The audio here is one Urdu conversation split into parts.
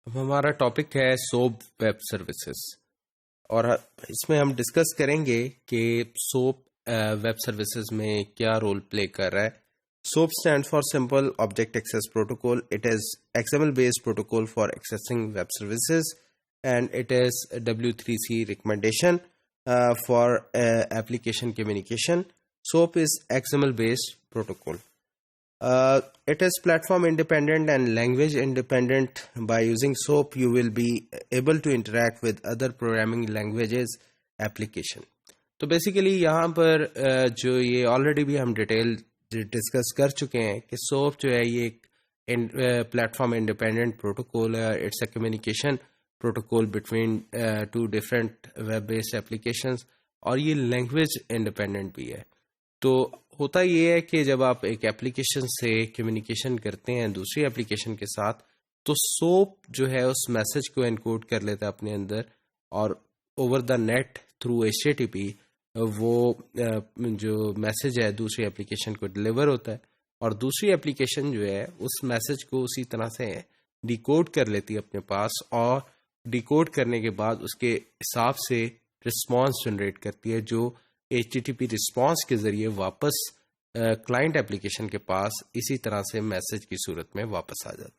اب ہمارا ٹاپک ہے سوپ ویب سروسز، اور اس میں ہم ڈسکس کریں گے کہ سوپ ویب سروسز میں کیا رول پلے کر رہا ہے. SOAP stand for simple object access protocol. It is XML based protocol for accessing web services and it is W3C recommendation for application communication. SOAP is XML based protocol. It is platform independent and language independent. By using SOAP, you will be able to interact with other programming languages application. تو بیسیکلی یہاں پر جو یہ آلریڈی بھی ہم ڈیٹیل ڈسکس کر چکے ہیں کہ سوپ جو ہے یہ ایک پلیٹ فارم انڈیپینڈنٹ پروٹوکول ہے. It's a communication protocol between two different web based applications, اور یہ لینگویج انڈیپینڈنٹ بھی ہے. تو ہوتا یہ ہے کہ جب آپ ایک ایپلیکیشن سے کمیونیکیشن کرتے ہیں دوسری ایپلیکیشن کے ساتھ، تو سوپ جو ہے اس میسج کو انکوڈ کر لیتا ہے اپنے اندر، اور over the net through HTTP وہ جو میسج ہے دوسری ایپلیکیشن کو ڈلیور ہوتا ہے، اور دوسری ایپلیکیشن جو ہے اس میسج کو اسی طرح سے ڈیکوڈ کر لیتی ہے اپنے پاس، اور ڈیکوڈ کرنے کے بعد اس کے حساب سے رسپانس جنریٹ کرتی ہے، جو HTTP رسپانس کے ذریعے واپس کلائنٹ ایپلیکیشن کے پاس اسی طرح سے میسج کی صورت میں واپس آ جاتی.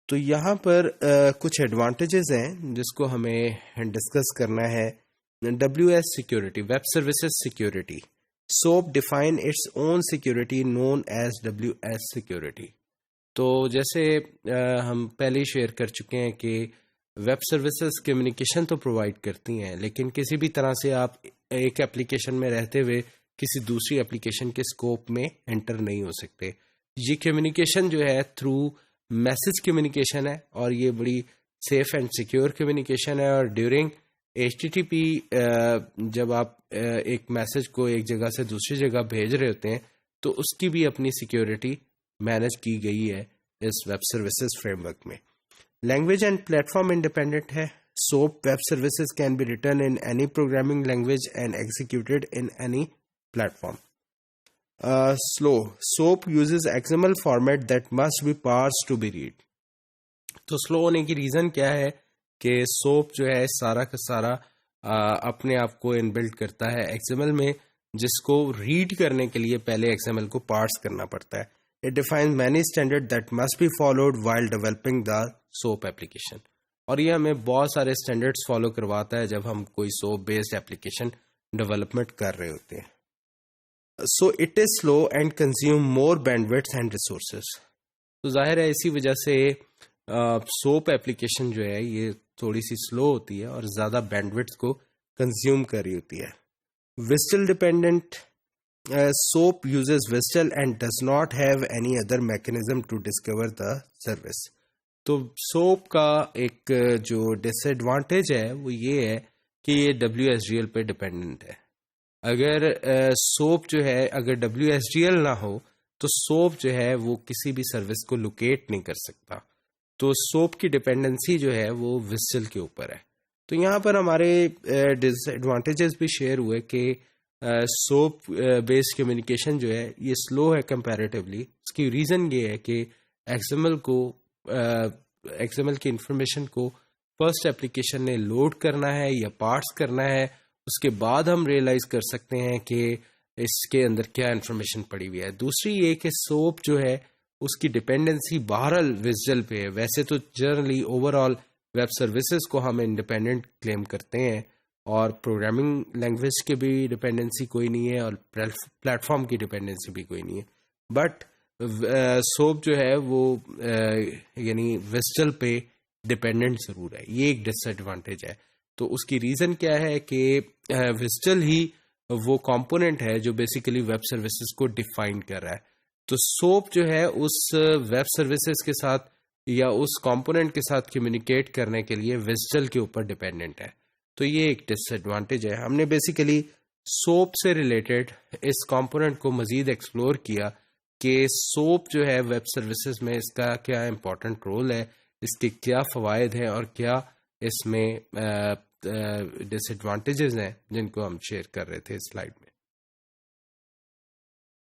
تو یہاں پر کچھ ایڈوانٹیجز ہیں جس کو ہمیں ڈسکس کرنا ہے. WS security, web services security. SOAP define its own security known as WS security. تو جیسے ہم پہلے ہی شیئر کر چکے ہیں کہ ویب سروسز کمیونیکیشن تو پرووائڈ کرتی ہیں، لیکن کسی بھی طرح سے آپ ایک ایپلیکیشن میں رہتے ہوئے کسی دوسری ایپلیکیشن کے اسکوپ میں انٹر نہیں ہو سکتے. یہ کمیونیکیشن جو ہے تھرو میسج کمیونیکیشن ہے، اور یہ بڑی سیف اینڈ سیکیور کمیونیکیشن ہے. اور ڈیورنگ HTTP جب آپ ایک میسج کو ایک جگہ سے دوسری جگہ بھیج رہے ہوتے ہیں تو اس کی بھی اپنی سیکیورٹی مینج کی گئی ہے اس ویب سروسز فریم ورک میں. Language and plate form independent ہے. SOAP web services can be written in any programming language and executed in any platform. Slow. SOAP uses XML format that must be parsed to be read. تو سلو ہونے کی ریزن کیا ہے کہ SOAP جو ہے سارا کا سارا اپنے آپ کو انبلڈ کرتا ہے XML میں، جس کو ریڈ کرنے کے لیے پہلے XML کو پارس کرنا پڑتا ہے. It defines many standards that must be followed while developing the SOAP application. اور یہ ہمیں بہت سارے اسٹینڈرڈس فالو کرواتا ہے جب ہم کوئی SOAP بیسڈ ایپلیکیشن ڈیولپمنٹ کر رہے ہوتے ہیں. So it is slow and consume more bandwidth and resources. تو ظاہر ہے اسی وجہ سے SOAP ایپلیکیشن جو ہے یہ تھوڑی سی سلو ہوتی ہے اور زیادہ بینڈوڈتھ کو کنزیوم کر رہی ہوتی ہے. ویسٹل dependent. SOAP uses WSDL and does not have any other mechanism to discover the service. تو SOAP کا ایک جو ڈس ایڈوانٹیج ہے وہ یہ ہے کہ یہ WSDL پہ ڈیپینڈنٹ ہے. اگر SOAP جو ہے اگر WSDL نہ ہو تو SOAP جو ہے وہ کسی بھی سروس کو لوکیٹ نہیں کر سکتا. تو SOAP کی ڈیپینڈنسی جو ہے وہ WSDL کے اوپر ہے. تو یہاں پر ہمارے ڈس ایڈوانٹیجز بھی شیئر ہوئے کہ SOAP بیسڈ کمیونیکیشن جو ہے یہ سلو ہے کمپیریٹیولی. اس کی ریزن یہ ہے کہ XML کی انفارمیشن کو فرسٹ ایپلیکیشن نے لوڈ کرنا ہے یا پارس کرنا ہے، اس کے بعد ہم ریئلائز کر سکتے ہیں کہ اس کے اندر کیا انفارمیشن پڑی ہوئی ہے. دوسری یہ کہ SOAP جو ہے اس کی ڈپینڈنسی بہرحال WSDL پہ ہے. ویسے تو generally over all web services کو ہم انڈیپینڈنٹ کلیم کرتے ہیں، اور پروگرامنگ لینگویج کی بھی ڈپینڈنسی کوئی نہیں ہے اور پلیٹ فارم کی ڈپینڈنسی بھی کوئی نہیں ہے. بٹ SOAP جو ہے وہ یعنی WSDL پہ ڈپینڈنٹ ضرور ہے. یہ ایک ڈس ایڈوانٹیج ہے. تو اس کی ریزن کیا ہے کہ WSDL ہی وہ کمپوننٹ ہے جو بیسیکلی ویب سروسز کو ڈیفائن کر رہا ہے. تو SOAP جو ہے اس ویب سروسز کے ساتھ یا اس کمپوننٹ کے ساتھ کمیونیکیٹ کرنے کے لیے WSDL کے اوپر ڈیپینڈنٹ ہے. تو یہ ایک ڈس ایڈوانٹیج ہے. ہم نے بیسیکلی SOAP سے ریلیٹڈ اس کمپوننٹ کو مزید ایکسپلور کیا کہ SOAP جو ہے ویب سروسز میں اس کا کیا امپورٹنٹ رول ہے، اس کے کیا فوائد ہیں اور کیا اس میں ڈس ایڈوانٹیجز ہیں جن کو ہم شیئر کر رہے تھے اس سلائیڈ میں.